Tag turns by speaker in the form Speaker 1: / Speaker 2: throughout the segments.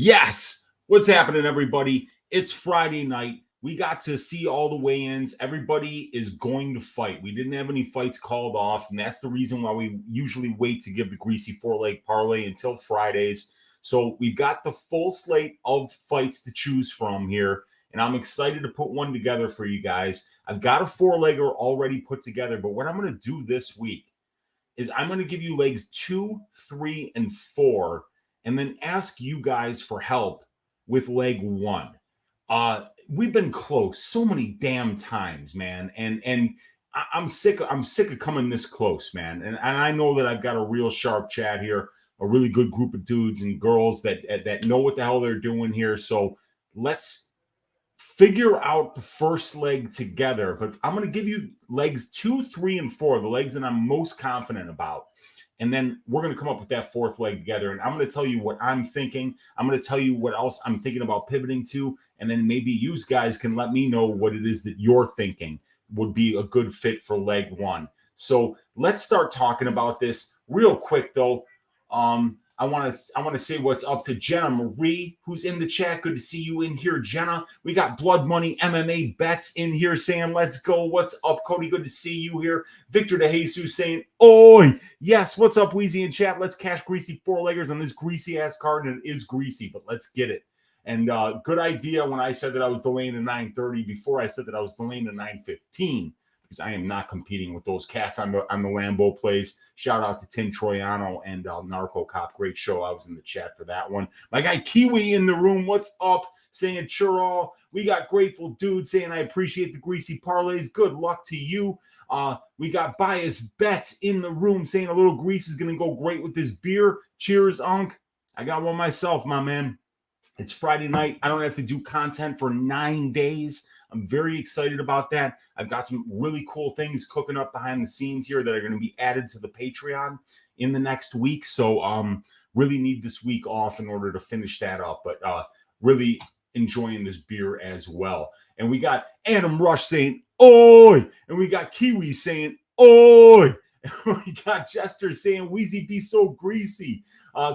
Speaker 1: Yes. What's happening, everybody? It's Friday night. We got to see all the weigh-ins. Everybody is going to fight. We didn't have any fights called off, and that's the reason why we usually wait to give the Greasy four-leg parlay until Fridays. So we've got the full slate of fights to choose from here, and I'm excited to put one together for you guys. I've got a four-legger already put together, but what I'm going to do this week is I'm going to give you legs 2, 3, and 4, and then ask you guys for help with leg 1. We've been close so many damn times, man, and I'm sick of coming this close, man. And I know that I've got a real sharp chat here, a really good group of dudes and girls that know what the hell they're doing here. So let's figure out the first leg together. But I'm going to give you legs 2, 3, and 4, the legs that I'm most confident about. And then we're going to come up with that fourth leg together. And I'm going to tell you what I'm thinking. I'm going to tell you what else I'm thinking about pivoting to. And then maybe you guys can let me know what it is that you're thinking would be a good fit for leg 1. So let's start talking about this real quick, though. I want to say what's up to Jenna Marie, who's in the chat. Good to see you in here, Jenna. We got Blood Money MMA Bets in here saying, let's go. What's up, Cody? Good to see you here. Victor DeJesus saying, oi. Yes, what's up, Weezy in chat? Let's cash Greasy four-leggers on this greasy-ass card, and it is greasy, but let's get it. And good idea when I said that I was delaying to 9:30 before I said that I was delaying to 9:15. Because I am not competing with those cats on the Lambeau plays. Shout out to Tim Troiano and Narco Cop. Great show. I was in the chat for that one. My guy Kiwi in the room. What's up? Saying churro. We got Grateful Dude saying I appreciate the greasy parlays. Good luck to you. We got Bias Bets in the room saying a little grease is going to go great with this beer. Cheers, Unc. I got one myself, my man. It's Friday night. I don't have to do content for 9 days. I'm very excited about that. I've got some really cool things cooking up behind the scenes here that are going to be added to the Patreon in the next week. So really need this week off in order to finish that up. But really enjoying this beer as well. And we got Adam Rush saying, oi! And we got Kiwi saying, oi! And we got Jester saying, Weezy be so greasy.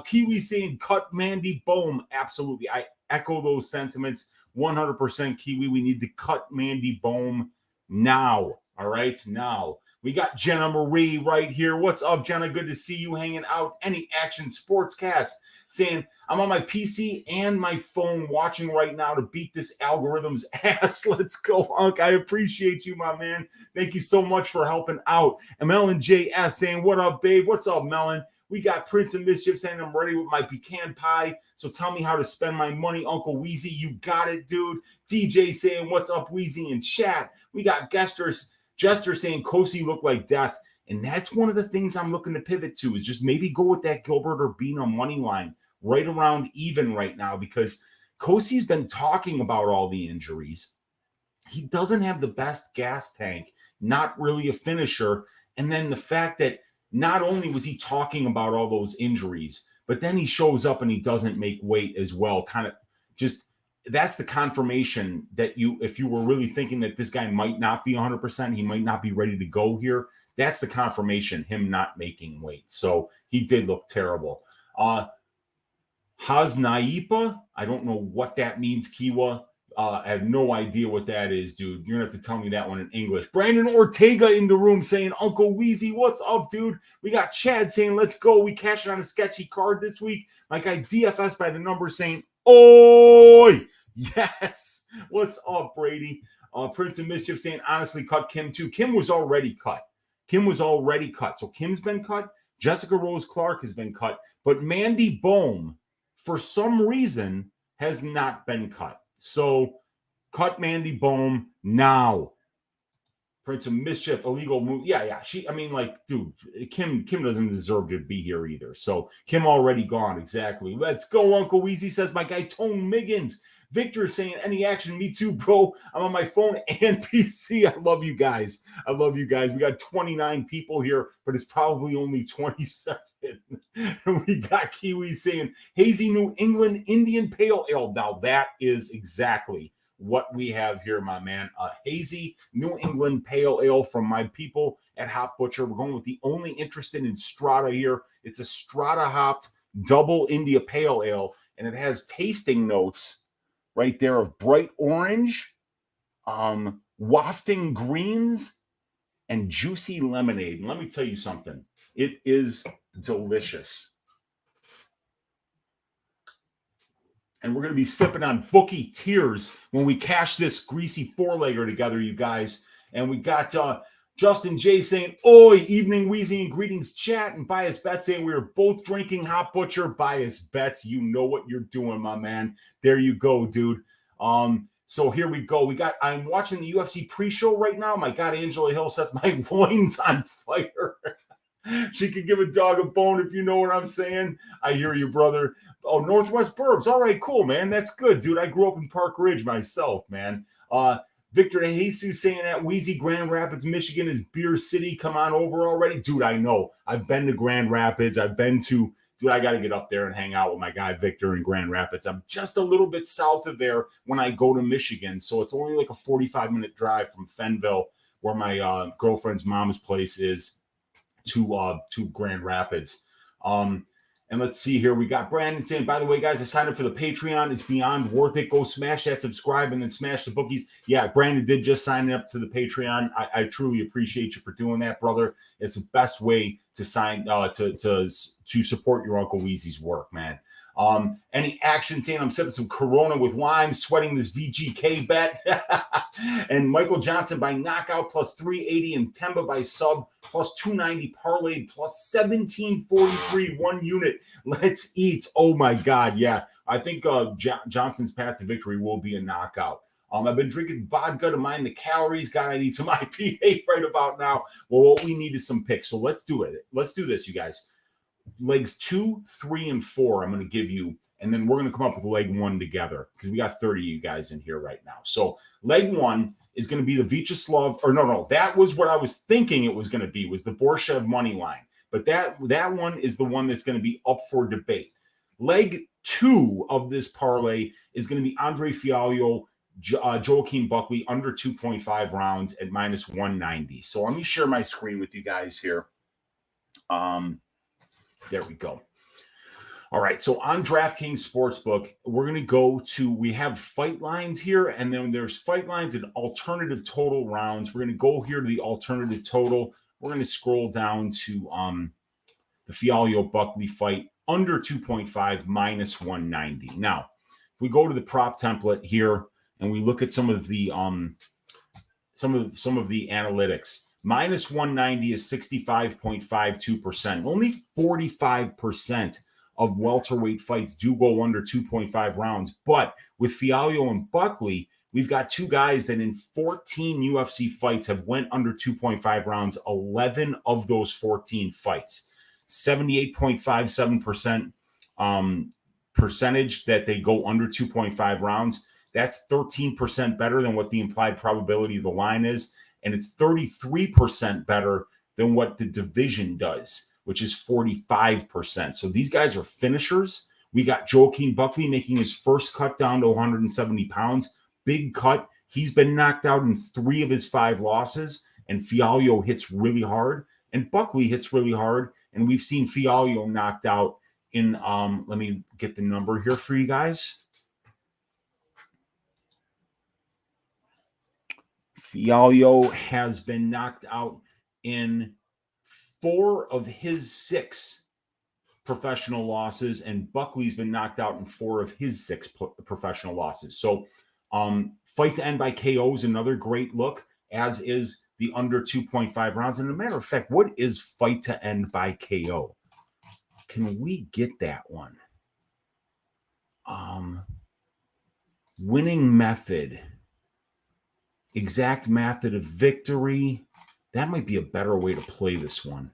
Speaker 1: Kiwi saying, cut Mandy Bohm. Absolutely. I echo those sentiments. 100% Kiwi. We need to cut Mandy Bohm now. All right, now. We got Jenna Marie right here. What's up, Jenna? Good to see you hanging out. Any Action Sportscast saying, I'm on my PC and my phone watching right now to beat this algorithm's ass. Let's go, Unc. I appreciate you, my man. Thank you so much for helping out. And Melon JS saying, what up, babe? What's up, Melon? We got Prince of Mischief saying I'm ready with my pecan pie. So tell me how to spend my money, Uncle Weezy. You got it, dude. DJ saying, what's up, Weezy in chat. We got Jester saying Kosi looked like death. And that's one of the things I'm looking to pivot to is just maybe go with that Gilbert or Bino money line right around even right now because Kosi's been talking about all the injuries. He doesn't have the best gas tank, not really a finisher. And then the fact that not only was he talking about all those injuries, but then he shows up and he doesn't make weight as well. Kind of just that's the confirmation that if you were really thinking that this guy might not be 100%, he might not be ready to go here. That's the confirmation, him not making weight. So he did look terrible. Haznaipa, I don't know what that means, Kiwa. I have no idea what that is, dude. You're going to have to tell me that one in English. Brandon Ortega in the room saying, Uncle Weezy, what's up, dude? We got Chad saying, let's go. We cashed on a sketchy card this week. My guy DFS by the number saying, oi! Yes. What's up, Brady? Prince of Mischief saying, honestly, cut Kim too. Kim was already cut. So Kim's been cut. Jessica Rose Clark has been cut. But Mandy Bohm, for some reason, has not been cut. So, cut Mandy Bohm now. Prince of Mischief, illegal move. Yeah. Dude, Kim doesn't deserve to be here either. So, Kim already gone. Exactly. Let's go, Uncle Weezy, says my guy Tone Miggins. Victor saying, any action? Me too, bro. I'm on my phone and PC. I love you guys. We got 29 people here, but it's probably only 27. And we got Kiwi saying, hazy New England Indian Pale Ale. Now, that is exactly what we have here, my man. A hazy New England Pale Ale from my people at Hop Butcher. We're going with the only interested in Strata here. It's a Strata hopped double India Pale Ale, and it has tasting notes right there of bright orange, wafting greens, and juicy lemonade. And let me tell you something. It is delicious. And we're going to be sipping on Bookie Tears when we cash this greasy four-legger together, you guys. And we got Justin J saying, "Oi, evening Weezy and greetings chat." And Bias Bet saying, "We are both drinking Hot Butcher." Bias Bets, you know what you're doing, my man. There you go, dude. So here we go. I'm watching the UFC pre-show right now. My God, Angela Hill sets my loins on fire. She could give a dog a bone if you know what I'm saying. I hear you, brother. Oh, Northwest Burbs. All right, cool, man. That's good, dude. I grew up in Park Ridge myself, man. Victor Jesus saying that Weezy, Grand Rapids, Michigan is Beer City. Come on over already. Dude, I know. I've been to Grand Rapids. I got to get up there and hang out with my guy Victor in Grand Rapids. I'm just a little bit south of there when I go to Michigan. So it's only like a 45-minute drive from Fenville, where my girlfriend's mom's place is, to Grand Rapids. And let's see here. We got Brandon saying, "By the way, guys, I signed up for the Patreon. It's beyond worth it. Go smash that subscribe and then smash the bookies." Yeah, Brandon did just sign up to the Patreon. I truly appreciate you for doing that, brother. It's the best way to sign to support your Uncle Weezy's work, man. Any action saying, "I'm sipping some Corona with lime, sweating this VGK bet." And Michael Johnson by knockout plus 380, and Temba by sub plus 290, Parlay plus 1743, 1 unit. Let's eat. Oh my God. Yeah. I think Johnson's path to victory will be a knockout. I've been drinking vodka to mind the calories. God, I need some IPA right about now. Well, what we need is some picks. So let's do it. Let's do this, you guys. Legs 2, 3, and 4 I'm going to give you, and then we're going to come up with leg 1 together because we got 30 of you guys in here right now. So leg 1 is going to be the Vyacheslav, or no, that was what I was thinking it was going to be, was the Borshev money line. But that one is the one that's going to be up for debate. Leg 2 of this parlay is going to be Andre Fialio, Joaquin Buckley under 2.5 rounds at minus 190. So let me share my screen with you guys here. There we go. All right. So on DraftKings Sportsbook, we're going to go to, we have fight lines here, and then there's fight lines and alternative total rounds. We're going to go here to the alternative total. We're going to scroll down to the Fialio Buckley fight under 2.5 minus 190. Now, if we go to the prop template here and we look at some of the analytics, minus 190 is 65.52%. Only 45% of welterweight fights do go under 2.5 rounds. But with Fialio and Buckley, we've got two guys that in 14 UFC fights have went under 2.5 rounds, 11 of those 14 fights. 78.57% percentage that they go under 2.5 rounds. That's 13% better than what the implied probability of the line is. And it's 33% better than what the division does, which is 45%. So these guys are finishers. We got Joaquin Buckley making his first cut down to 170 pounds. Big cut. He's been knocked out in 3 of his 5 losses. And Fialio hits really hard. And Buckley hits really hard. And we've seen Fialio knocked out in, let me get the number here for you guys. Fialio has been knocked out in 4 of his 6 professional losses, and Buckley's been knocked out in 4 of his 6 professional losses. So fight to end by KO is another great look, as is the under 2.5 rounds. And as a matter of fact, what is fight to end by KO? Can we get that one? Winning method. Exact method of victory. That might be a better way to play this one.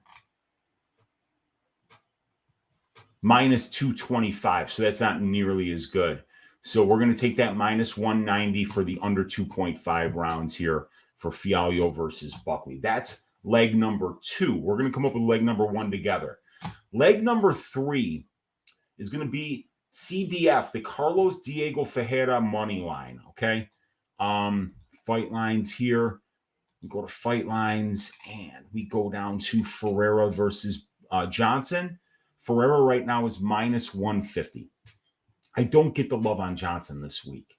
Speaker 1: Minus 225. So that's not nearly as good. So we're going to take that minus 190 for the under 2.5 rounds here for Fialio versus Buckley. That's leg number 2. We're going to come up with leg number 1 together. Leg number 3 is going to be CDF, the Carlos Diego Ferreira money line. Okay. Fight lines here. We go to fight lines and we go down to Ferreira versus Johnson. Ferreira right now is minus 150. I don't get the love on Johnson this week.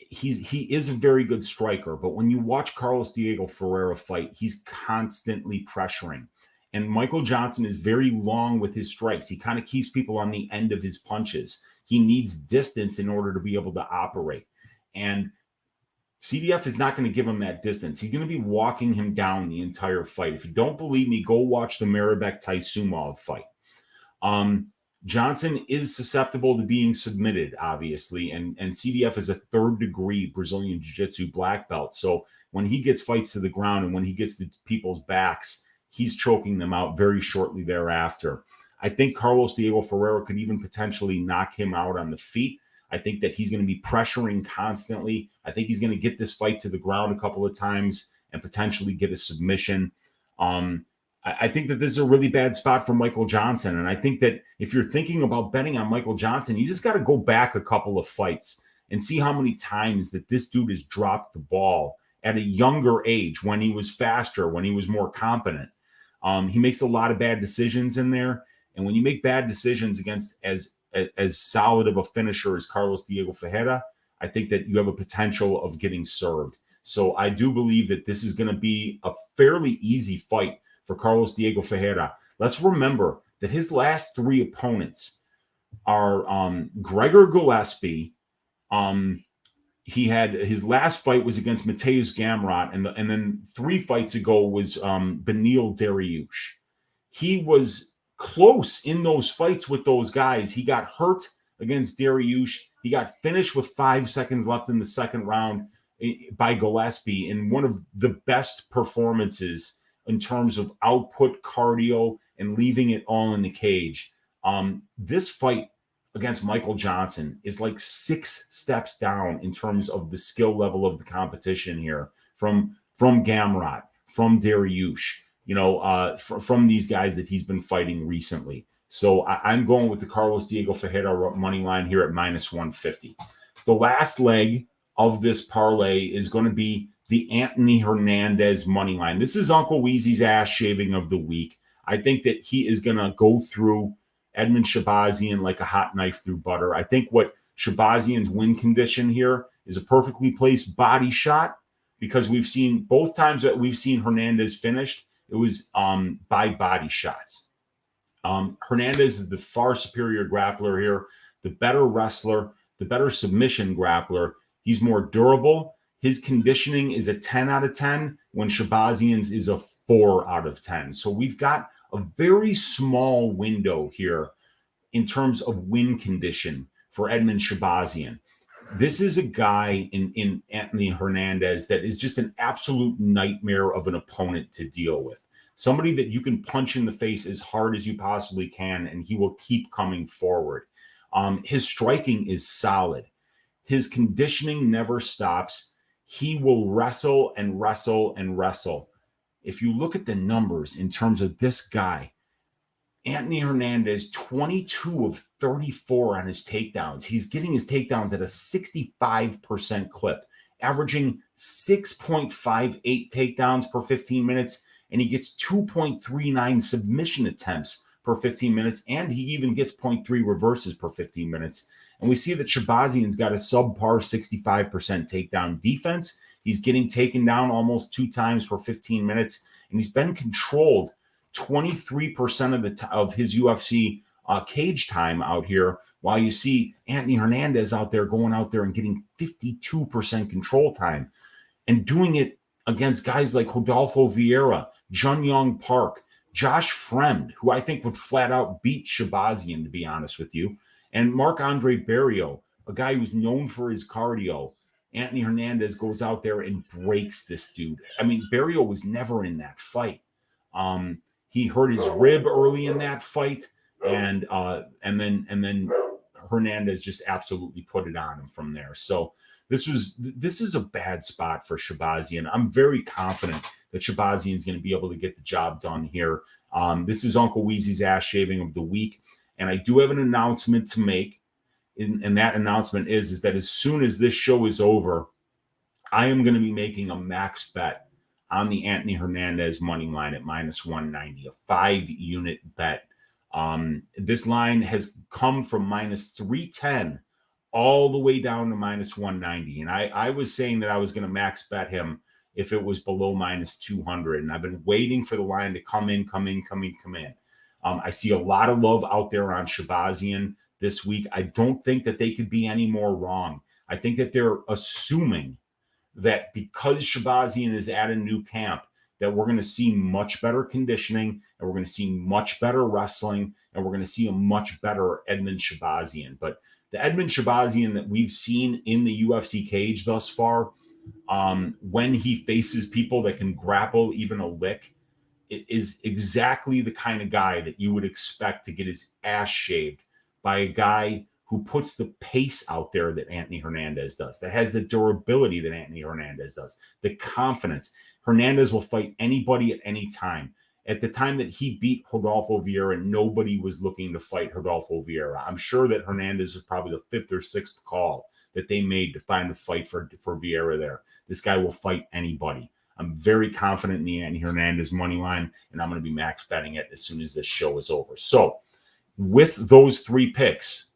Speaker 1: He is a very good striker, but when you watch Carlos Diego Ferreira fight, he's constantly pressuring. And Michael Johnson is very long with his strikes. He kind of keeps people on the end of his punches. He needs distance in order to be able to operate. And CDF is not going to give him that distance. He's going to be walking him down the entire fight. If you don't believe me, go watch the Maribek Taisumov fight. Johnson is susceptible to being submitted, obviously, and CDF is a third-degree Brazilian Jiu-Jitsu black belt. So when he gets fights to the ground and when he gets to people's backs, he's choking them out very shortly thereafter. I think Carlos Diego Ferreira could even potentially knock him out on the feet. I think that he's going to be pressuring constantly. I think he's going to get this fight to the ground a couple of times and potentially get a submission. I think that this is a really bad spot for Michael Johnson. And I think that if you're thinking about betting on Michael Johnson, you just got to go back a couple of fights and see how many times that this dude has dropped the ball at a younger age, when he was faster, when he was more competent. He makes a lot of bad decisions in there. And when you make bad decisions against as solid of a finisher as Carlos Diego Ferreira, I think that you have a potential of getting served. So I do believe that this is going to be a fairly easy fight for Carlos Diego Ferreira. Let's remember that his last three opponents are Gregor Gillespie. He had his last fight was against Mateusz Gamrot, and then 3 fights ago was Beneil Dariush. He was close in those fights with those guys. He got hurt against Dariush. He got finished with 5 seconds left in the second round by Gillespie in one of the best performances in terms of output, cardio, and leaving it all in the cage. This fight against Michael Johnson is like 6 steps down in terms of the skill level of the competition here from Gamrot, from Dariush, from these guys that he's been fighting recently. So I'm going with the Carlos Diego Ferreira money line here at minus 150. The last leg of this parlay is going to be the Anthony Hernandez money line. This is Uncle Weezy's ass shaving of the week. I think that he is going to go through Edmund Shabazian like a hot knife through butter. I think what Shabazian's win condition here is a perfectly placed body shot, because we've seen both times that we've seen Hernandez finished, it was by body shots. Hernandez is the far superior grappler here, the better wrestler, the better submission grappler. He's more durable. His conditioning is a 10 out of 10 when Shabazian's is a 4 out of 10. So we've got a very small window here in terms of win condition for Edmund Shabazian. This is a guy in Anthony Hernandez that is just an absolute nightmare of an opponent to deal with. Somebody that you can punch in the face as hard as you possibly can, and he will keep coming forward. His striking is solid. His conditioning never stops. He will wrestle and wrestle and wrestle. If you look at the numbers in terms of this guy, Anthony Hernandez, 22 of 34 on his takedowns. He's getting his takedowns at a 65% clip, averaging 6.58 takedowns per 15 minutes, and he gets 2.39 submission attempts per 15 minutes, and he even gets 0.3 reverses per 15 minutes. And we see that Shabazian's got a subpar 65% takedown defense. He's getting taken down almost 2 times per 15 minutes, and he's been controlled 23% of his UFC cage time out here, while you see Anthony Hernandez out there going out there and getting 52% control time and doing it against guys like Rodolfo Vieira, Jun Young Park, Josh Fremd, who I think would flat out beat Shabazian, to be honest with you, and Marc-Andre Barrio, a guy who's known for his cardio. Anthony Hernandez goes out there and breaks this dude. I mean, Barrio was never in that fight. He hurt his rib early in that fight, and then Hernandez just absolutely put it on him from there. So this is a bad spot for Shabazian. I'm very confident that Shabazian is going to be able to get the job done here. This is Uncle Weezy's ass shaving of the week, and I do have an announcement to make. And that announcement is that as soon as this show is over, I am going to be making a max bet on the Anthony Hernandez money line at minus 190, a 5-unit bet. This line has come from minus 310 all the way down to minus 190. And I was saying that I was going to max bet him if it was below minus 200. And I've been waiting for the line to come in. I see a lot of love out there on Shabazian this week. I don't think that they could be any more wrong. I think that they're assuming that because Shabazian is at a new camp, that we're going to see much better conditioning and we're going to see much better wrestling and we're going to see a much better Edmund Shabazian. But the Edmund Shabazian that we've seen in the UFC cage thus far, when he faces people that can grapple even a lick, it is exactly the kind of guy that you would expect to get his ass shaved by a guy who puts the pace out there that Anthony Hernandez does, that has the durability that Anthony Hernandez does, the confidence. Hernandez will fight anybody at any time. At the time that he beat Rodolfo Vieira, nobody was looking to fight Rodolfo Vieira. I'm sure that Hernandez was probably the fifth or sixth call that they made to find the fight for Vieira there. This guy will fight anybody. I'm very confident in the Anthony Hernandez money line, and I'm going to be max betting it as soon as this show is over. So with those three picks,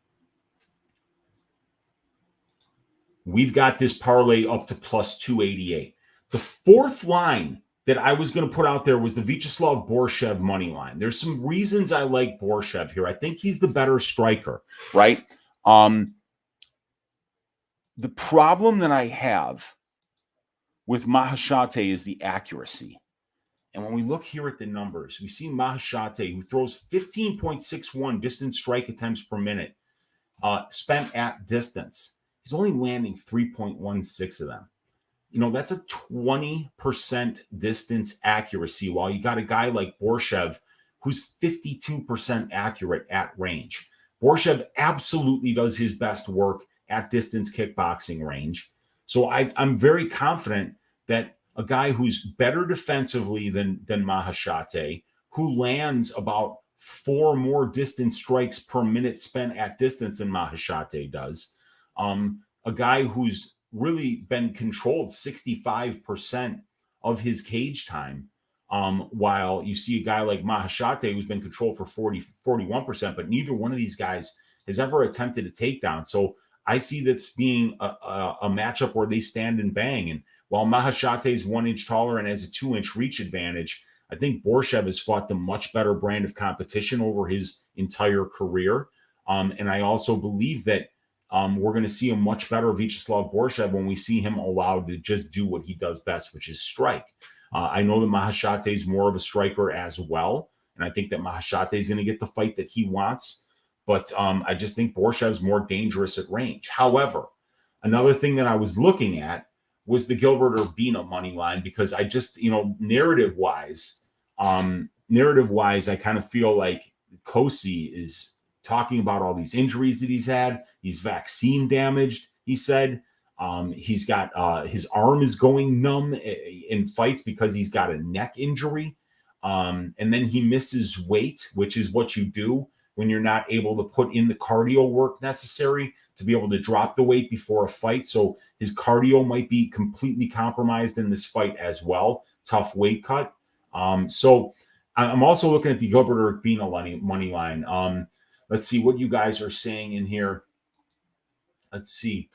Speaker 1: we've got this parlay up to plus 288. The fourth line that I was going to put out there was the Vyacheslav Borshev money line. There's some reasons I like Borshev here. I think he's the better striker, right? The problem that I have with Mahashate is the accuracy. And when we look here at the numbers, we see Mahashate, who throws 15.61 distance strike attempts per minute, spent at distance. He's only landing 3.16 of them. You know, that's a 20% distance accuracy, while you got a guy like Borshev who's 52% accurate at range. Borshev absolutely does his best work at distance kickboxing range. So I'm very confident that a guy who's better defensively than Mahashate, who lands about 4 more distance strikes per minute spent at distance than Mahashate does, a guy who's really been controlled 65% of his cage time, while you see a guy like Mahashate who's been controlled for 41%, but neither one of these guys has ever attempted a takedown. So I see this being a matchup where they stand and bang. And while Mahashate is 1 inch taller and has a 2-inch reach advantage, I think Borshev has fought the much better brand of competition over his entire career. And I also believe that we're going to see a much better Vyacheslav Borshev when we see him allowed to just do what he does best, which is strike. I know that Mahashate is more of a striker as well, and I think that Mahashate is going to get the fight that he wants. But I just think Borshev's more dangerous at range. However, another thing that I was looking at was the Gilbert Urbina money line, because I just, narrative-wise, I kind of feel like Kosi is talking about all these injuries that he's had. He's vaccine damaged, he said. He's got his arm is going numb in fights because he's got a neck injury. And then he misses weight, which is what you do when you're not able to put in the cardio work necessary to be able to drop the weight before a fight. So his cardio might be completely compromised in this fight as well. Tough weight cut. So I'm also looking at the Gilbert Urbina money line. Let's see what you guys are saying in here. Let's see.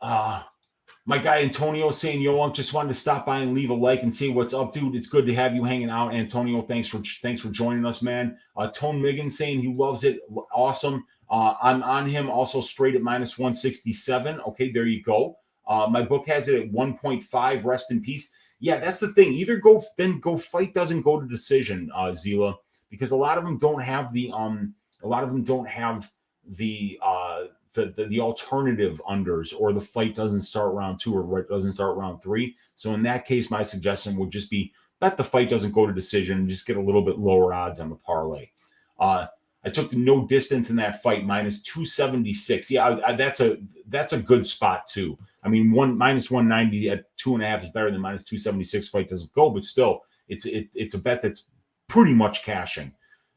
Speaker 1: My guy Antonio saying, yo, Unc, just wanted to stop by and leave a like and see what's up, dude. It's good to have you hanging out, Antonio. Thanks for joining us, man. Tone Miggins saying he loves it. Awesome. I'm on him also straight at minus 167. Okay, there you go. My book has it at 1.5. Rest in peace. Yeah, that's the thing. Either go fight doesn't go to decision, Zila, because a lot of them don't have the the alternative unders, or the fight doesn't start round 2 or it doesn't start round 3. So in that case, my suggestion would just be bet the fight doesn't go to decision and just get a little bit lower odds on the parlay. I took the no distance in that fight, minus 276. Yeah, that's a good spot too. I mean, minus 190 at 2.5 is better than minus 276. Fight doesn't go, but still, it's a bet that's pretty much cashing.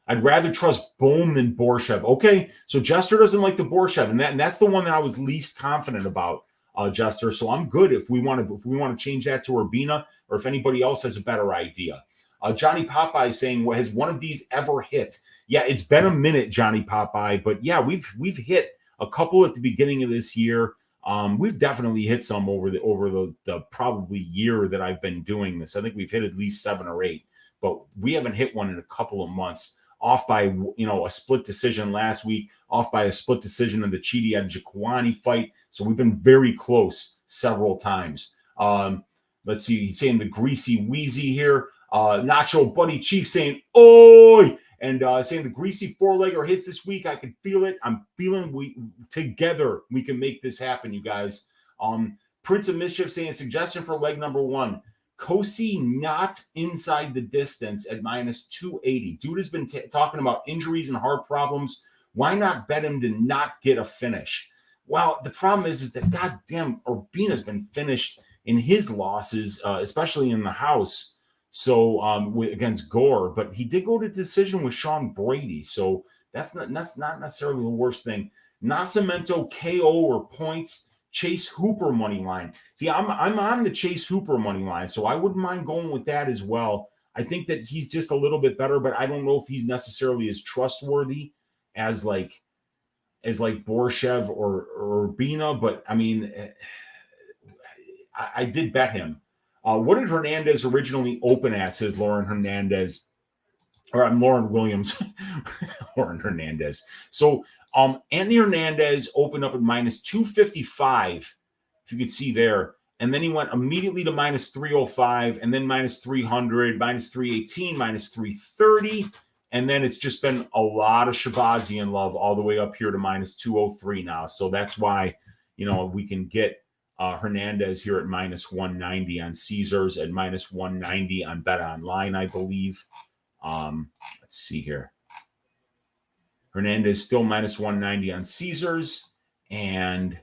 Speaker 1: I'd rather trust Bohm than Borshev. Okay, so Jester doesn't like the Borshev, and that's the one that I was least confident about, Jester. So I'm good if we want to change that to Urbina, or if anybody else has a better idea. Johnny Popeye saying, well, has one of these ever hit? Yeah, it's been a minute, Johnny Popeye, but yeah, we've hit a couple at the beginning of this year. We've definitely hit some over the probably year that I've been doing this. I think we've hit at least 7 or 8, but we haven't hit one in a couple of months. Off by a split decision last week, off by a split decision in the Chidi and Jaquani fight. So we've been very close several times. Let's see, he's saying the Greasy Weezy here. Nacho Buddy Chief saying, oi! And saying the Greasy 4-legger hits this week. I can feel it. I'm feeling we can make this happen, you guys. Prince of Mischief saying suggestion for leg number 1. Kosi not inside the distance at minus 280. Dude has been talking about injuries and heart problems. Why not bet him to not get a finish? Well, the problem is that goddamn Urbina's been finished in his losses, especially in the house. So against Gore, but he did go to decision with Sean Brady. So that's not necessarily the worst thing. Nascimento KO or points. Chase Hooper money line. See, I'm on the Chase Hooper money line, so I wouldn't mind going with that as well. I think that he's just a little bit better, but I don't know if he's necessarily as trustworthy as like Borshev or Urbina. But I mean, I did bet him. What did Hernandez originally open at? Says Lauren Hernandez. Or I'm Lauren Williams. Lauren Hernandez. So Anthony Hernandez opened up at minus 255, if you could see there. And then he went immediately to minus 305, and then minus 300, minus 318, minus 330. And then it's just been a lot of Shabazian love all the way up here to minus 203 now. So that's why, we can get Hernandez here at minus 190 on Caesars, at minus 190 on Bet Online, I believe. Let's see here. Hernandez still minus 190 on Caesars and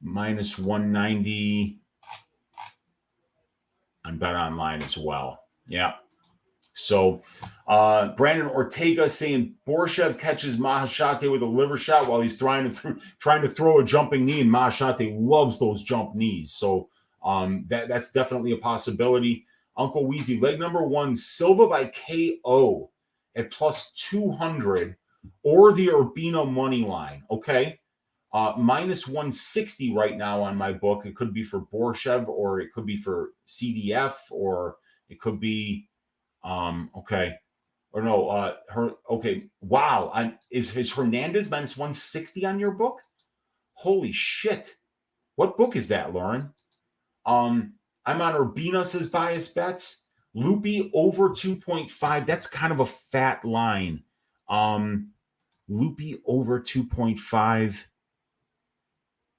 Speaker 1: minus 190 on Bet Online as well. Yeah. So Brandon Ortega saying Borshev catches Mahashate with a liver shot while he's trying to throw a jumping knee, and Mahashate loves those jump knees. So that's definitely a possibility. Uncle Weezy, leg number 1, Silva by KO at plus 200, or the Urbina money line. Okay. Minus 160 right now on my book. It could be for Borshev, or it could be for CDF, or it could be okay. Or no, okay. Wow. Is Hernandez minus 160 on your book? Holy shit. What book is that, Lauren? I'm on Urbina, says Bias Bets. Loopy over 2.5. That's kind of a fat line. Loopy over 2.5.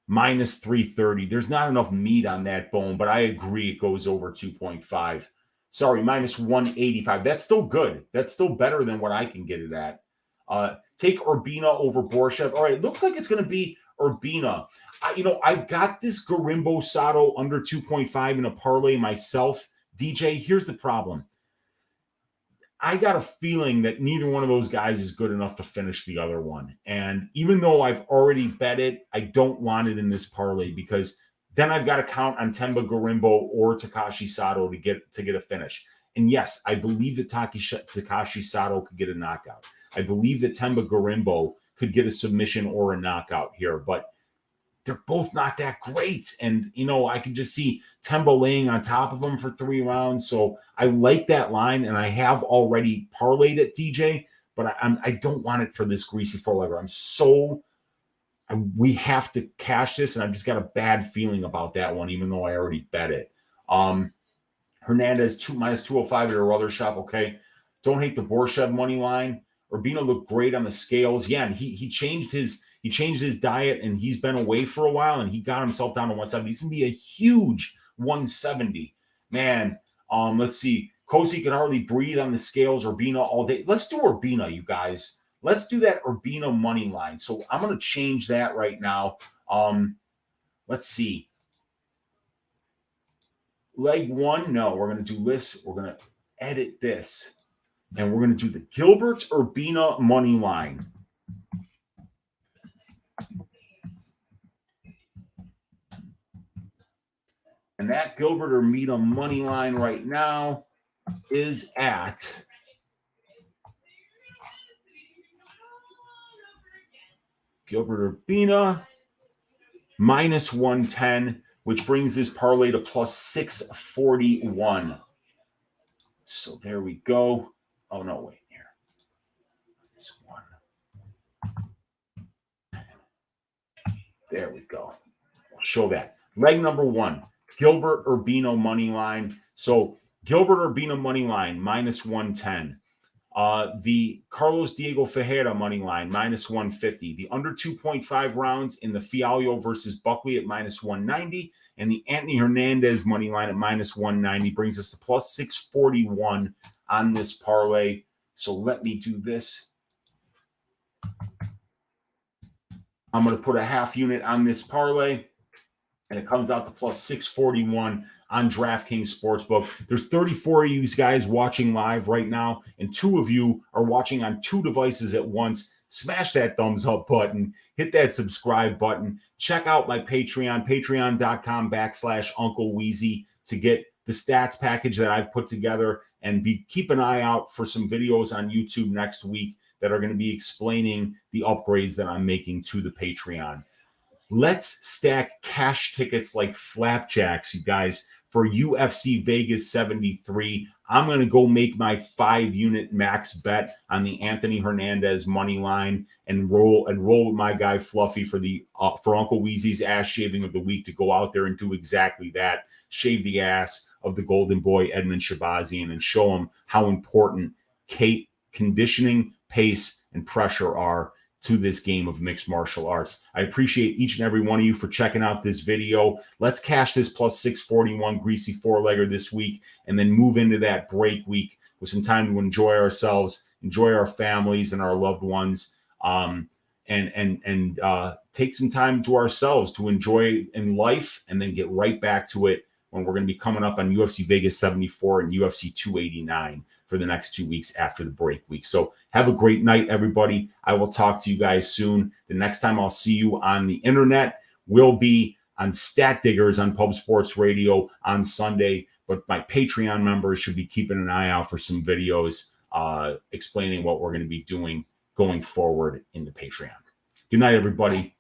Speaker 1: Minus 330. There's not enough meat on that bone, but I agree it goes over 2.5. Sorry, minus 185. That's still good. That's still better than what I can get it at. Take Urbina over Borshev. All right, looks like it's going to be Urbina. I've got this Garimbo Sato under 2.5 in a parlay myself. DJ, here's the problem. I got a feeling that neither one of those guys is good enough to finish the other one. And even though I've already bet it, I don't want it in this parlay, because then I've got to count on Temba Garimbo or Takashi Sato to get a finish. And yes, I believe that Takashi Sato could get a knockout. I believe that Temba Garimbo could get a submission or a knockout here, but they're both not that great. And, I can just see Temba laying on top of them for 3 rounds. So I like that line, and I have already parlayed it, DJ, but I don't want it for this Greasy 4-legger. We have to cash this, and I've just got a bad feeling about that one, even though I already bet it. Hernandez minus 205 at your other shop. Okay. Don't hate the Borshev money line. Urbina looked great on the scales. Yeah, and he changed his diet, and he's been away for a while, and he got himself down to 170. He's gonna be a huge 170. Man, let's see. Kosi can hardly breathe on the scales. Urbina all day. Let's do Urbina, you guys. Let's do that Urbina money line. So I'm gonna change that right now. Let's see. Leg 1, no, we're gonna do this. We're gonna edit this. And we're going to do the Gilbert Urbina money line. And that Gilbert Urbina money line right now is at Gilbert Urbina minus 110, which brings this parlay to plus 641. So there we go. Oh, no, wait here. This one. There we go. I'll show that. Leg number one, Gilbert Urbino money line. So Gilbert Urbino money line minus 110. The Carlos Diego Ferreira money line minus 150. The under 2.5 rounds in the Fialio versus Buckley at minus 190. And the Anthony Hernandez money line at minus 190 brings us to plus 641 on this parlay. So let me do this. I'm going to put a half unit on this parlay, and it comes out to plus 641 on DraftKings Sportsbook. There's 34 of you guys watching live right now, and 2 of you are watching on 2 devices at once. Smash that thumbs up button. Hit that subscribe button. Check out my Patreon, patreon.com/UncleWeezy to get the stats package that I've put together, and keep an eye out for some videos on YouTube next week that are going to be explaining the upgrades that I'm making to the Patreon. Let's stack cash tickets like flapjacks, you guys, for UFC Vegas 73. I'm going to go make my 5-unit max bet on the Anthony Hernandez money line and roll with my guy Fluffy for Uncle Weezy's ass shaving of the week to go out there and do exactly that. Shave the ass of the golden boy Edmund Shabazian and show him how important conditioning, pace, and pressure are to this game of mixed martial arts. I appreciate each and every one of you for checking out this video. Let's cash this plus 641 Greasy 4-legger this week and then move into that break week with some time to enjoy ourselves, enjoy our families and our loved ones, and take some time to ourselves to enjoy in life and then get right back to it when we're going to be coming up on UFC Vegas 74 and UFC 289 for the next 2 weeks after the break week. So have a great night, everybody. I will talk to you guys soon. The next time I'll see you on the internet will be on Stat Diggers on Pub Sports Radio on Sunday. But my Patreon members should be keeping an eye out for some videos explaining what we're going to be doing going forward in the Patreon. Good night, everybody.